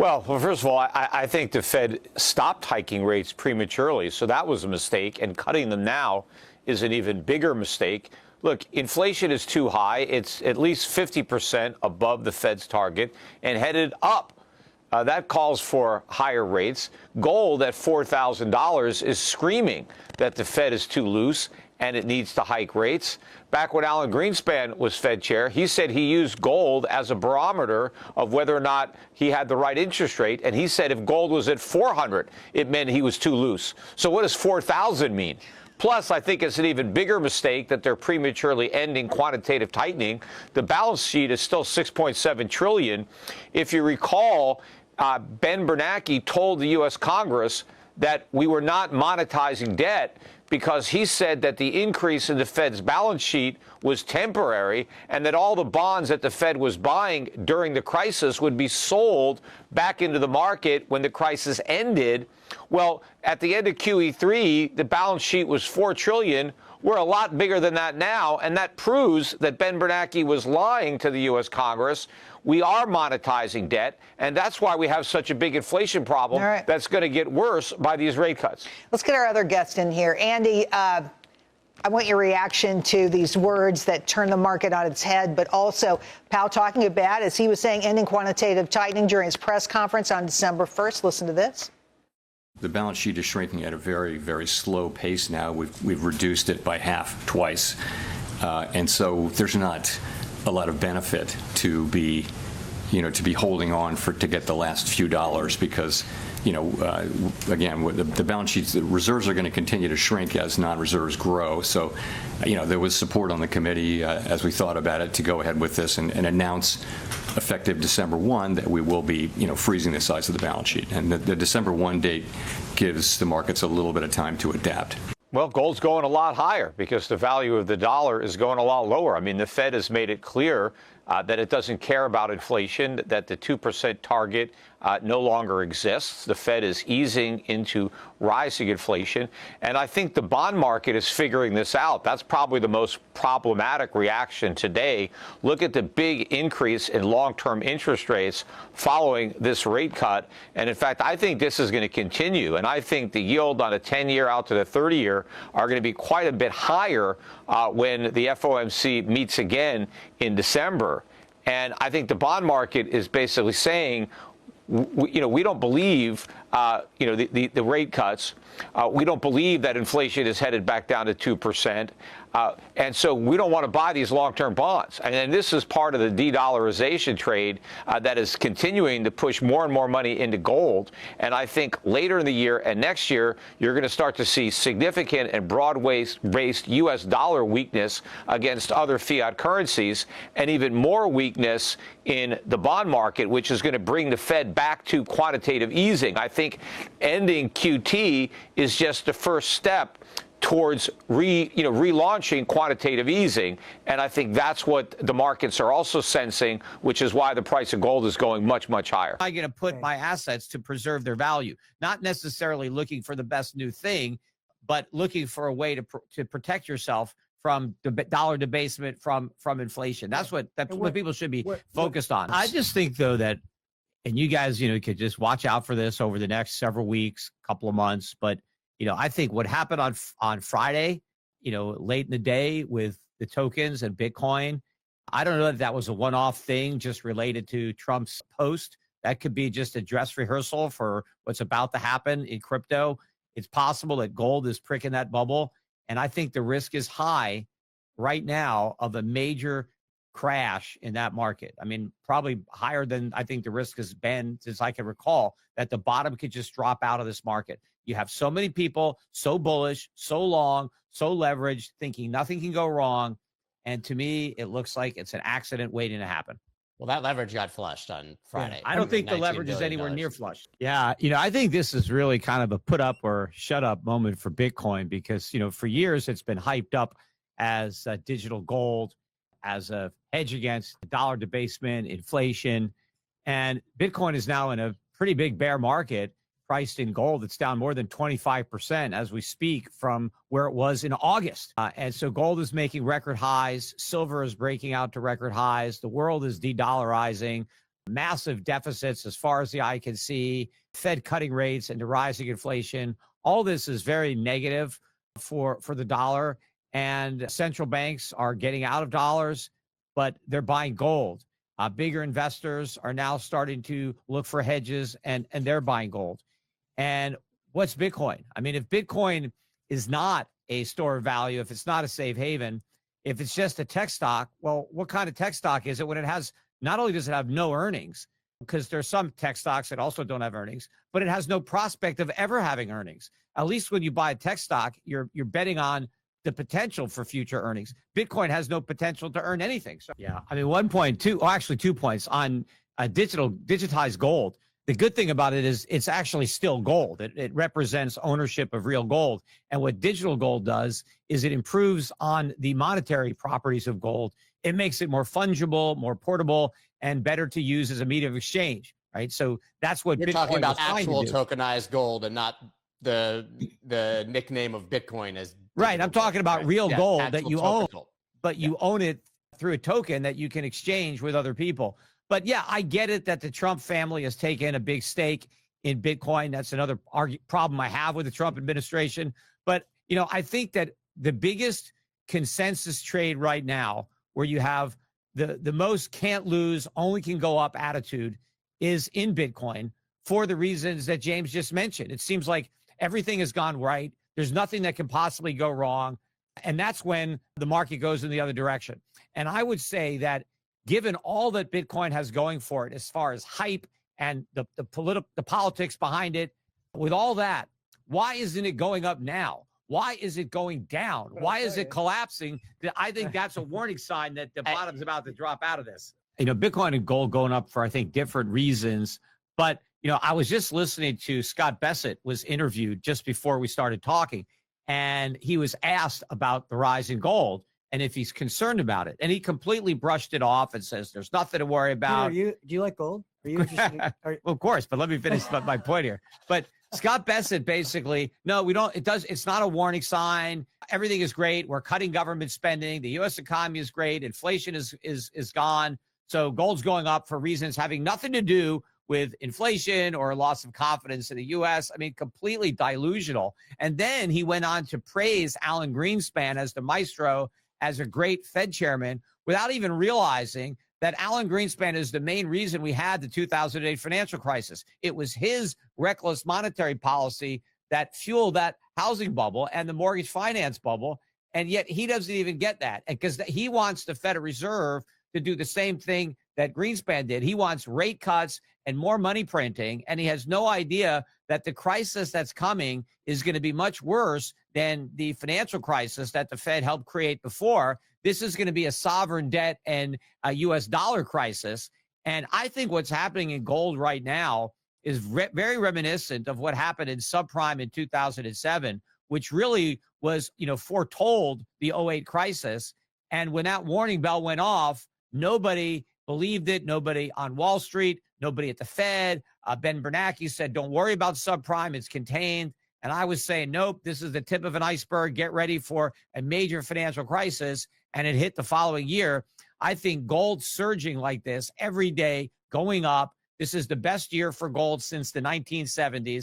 Well, first of all, I think the Fed stopped hiking rates prematurely, so that was a mistake, and cutting them now is an even bigger mistake. Look, inflation is too high. It's at least 50% above the Fed's target and headed up. That calls for higher rates. Gold at $4,000 is screaming that the Fed is too loose and it needs to hike rates. Back when Alan Greenspan was Fed chair, he said he used gold as a barometer of whether or not he had the right interest rate. And he said if gold was at 400, it meant he was too loose. So what does 4,000 mean? Plus, I think it's an even bigger mistake that they're prematurely ending quantitative tightening. The balance sheet is still $6.7 trillion. If you recall, Ben Bernanke told the U.S. Congress that we were not monetizing debt because he said that the increase in the Fed's balance sheet was temporary and that all the bonds that the Fed was buying during the crisis would be sold back into the market when the crisis ended. Well, at the end of QE3, the balance sheet was $4 trillion. We're a lot bigger than that now, and that proves that Ben Bernanke was lying to the U.S. Congress. We are monetizing debt, and that's why we have such a big inflation problem that's going to get worse by these rate cuts. Let's get our other guest in here. Andy, I want your reaction to these words that turn the market on its head, but also Powell talking about, as he was saying, ending quantitative tightening during his press conference on December 1st. Listen to this. The balance sheet is shrinking at a very, very slow pace now. We've reduced it by half twice. And so there's not a lot of benefit to be holding on to get the last few dollars because, again, the balance sheets, the reserves are going to continue to shrink as non-reserves grow. So, there was support on the committee as we thought about it to go ahead with this and announce effective December 1 that we will be, freezing the size of the balance sheet. And the December 1 date gives the markets a little bit of time to adapt. Well, gold's going a lot higher because the value of the dollar is going a lot lower. I mean, the Fed has made it clear that it doesn't care about inflation, that the 2% target no longer exists. The Fed is easing into rising inflation. And I think the bond market is figuring this out. That's probably the most problematic reaction today. Look at the big increase in long-term interest rates following this rate cut. And in fact, I think this is going to continue. And I think the yield on a 10-year out to the 30-year are going to be quite a bit higher when the FOMC meets again in December. And I think the bond market is basically saying, we don't believe, the rate cuts. We don't believe that inflation is headed back down to 2%. And so we don't want to buy these long-term bonds. And this is part of the de-dollarization trade that is continuing to push more and more money into gold. And I think later in the year and next year, you're going to start to see significant and broad-based U.S. dollar weakness against other fiat currencies and even more weakness in the bond market, which is going to bring the Fed back to quantitative easing. I think ending QT is just the first step towards relaunching quantitative easing. And I think that's what the markets are also sensing, which is why the price of gold is going much, much higher. I'm going to put my assets to preserve their value, not necessarily looking for the best new thing, but looking for a way to protect yourself from dollar debasement, from inflation. That's what people should be focused on. I just think, though, that, and you guys, could just watch out for this over the next several weeks, couple of months, but I think what happened on Friday, late in the day with the tokens and Bitcoin, I don't know if that was a one-off thing just related to Trump's post. That could be just a dress rehearsal for what's about to happen in crypto. It's possible that gold is pricking that bubble. And I think the risk is high right now of a major crash in that market. I mean, probably higher than I think the risk has been since I can recall, that the bottom could just drop out of this market. You have so many people, so bullish, so long, so leveraged, thinking nothing can go wrong. And to me, it looks like it's an accident waiting to happen. Well, that leverage got flushed on Friday. I don't think the leverage is anywhere near flushed. Yeah. I think this is really kind of a put up or shut up moment for Bitcoin because, for years it's been hyped up as digital gold, as a hedge against dollar debasement, inflation. And Bitcoin is now in a pretty big bear market, priced in gold. It's down more than 25% as we speak from where it was in August. And so gold is making record highs. Silver is breaking out to record highs. The world is de-dollarizing. massive deficits as far as the eye can see, Fed cutting rates and the rising inflation. All this is very negative for the dollar, and central banks are getting out of dollars, but they're buying gold. Bigger investors are now starting to look for hedges, and they're buying gold. And what's Bitcoin? I mean, if Bitcoin is not a store of value, if it's not a safe haven, if it's just a tech stock, well, what kind of tech stock is it when it has, not only does it have no earnings, because there's some tech stocks that also don't have earnings, but it has no prospect of ever having earnings. At least when you buy a tech stock, you're betting on the potential for future earnings. Bitcoin has no potential to earn anything. So yeah, I mean, 2 points on digitized gold. The good thing about it is it's actually still gold. It represents ownership of real gold. And what digital gold does is it improves on the monetary properties of gold. It makes it more fungible, more portable, and better to use as a medium of exchange, right? So that's what You're Bitcoin talking about was trying to actual do. tokenized gold and not the nickname of Bitcoin as Right. digital I'm talking gold, about right? real Yeah, gold that actual you token own, gold. but you own it through a token that you can exchange with other people. But yeah, I get it that the Trump family has taken a big stake in Bitcoin. That's another problem I have with the Trump administration. But, you know, I think that the biggest consensus trade right now, where you have the most can't lose, only can go up attitude, is in Bitcoin for the reasons that James just mentioned. It seems like everything has gone right. There's nothing that can possibly go wrong. And that's when the market goes in the other direction. And I would say that given all that Bitcoin has going for it, as far as hype and the politics behind it, with all that, why isn't it going up now? Why is it going down? Why is it collapsing? I think that's a warning sign that the bottom's about to drop out of this. You know, Bitcoin and gold going up for, I think, different reasons. But, you know, I was just listening to Scott Bessent was interviewed just before we started talking, and he was asked about the rise in gold and if he's concerned about it. And he completely brushed it off and says, there's nothing to worry about. Peter, do you like gold? Are you interested? Well, of course, but let me finish my point here. But Scott Bessent basically, no, we don't. It's not a warning sign. Everything is great. We're cutting government spending. The U.S. economy is great. Inflation is gone. So gold's going up for reasons having nothing to do with inflation or loss of confidence in the U.S. I mean, completely delusional. And then he went on to praise Alan Greenspan as the maestro, as a great Fed chairman, without even realizing that Alan Greenspan is the main reason we had the 2008 financial crisis. It was his reckless monetary policy that fueled that housing bubble and the mortgage finance bubble. And yet he doesn't even get that, because he wants the Federal Reserve to do the same thing that Greenspan did. He wants rate cuts and more money printing. And he has no idea that the crisis that's coming is going to be much worse than the financial crisis that the Fed helped create before. This is going to be a sovereign debt and a U.S. dollar crisis. And I think what's happening in gold right now is very reminiscent of what happened in subprime in 2007, which really was, you know, foretold the 08 crisis. And when that warning bell went off, nobody believed it. Nobody on Wall Street, nobody at the Fed. Ben Bernanke said, don't worry about subprime. It's contained. And I was saying, nope, this is the tip of an iceberg. Get ready for a major financial crisis. And it hit the following year. I think gold surging like this every day, going up. This is the best year for gold since the 1970s.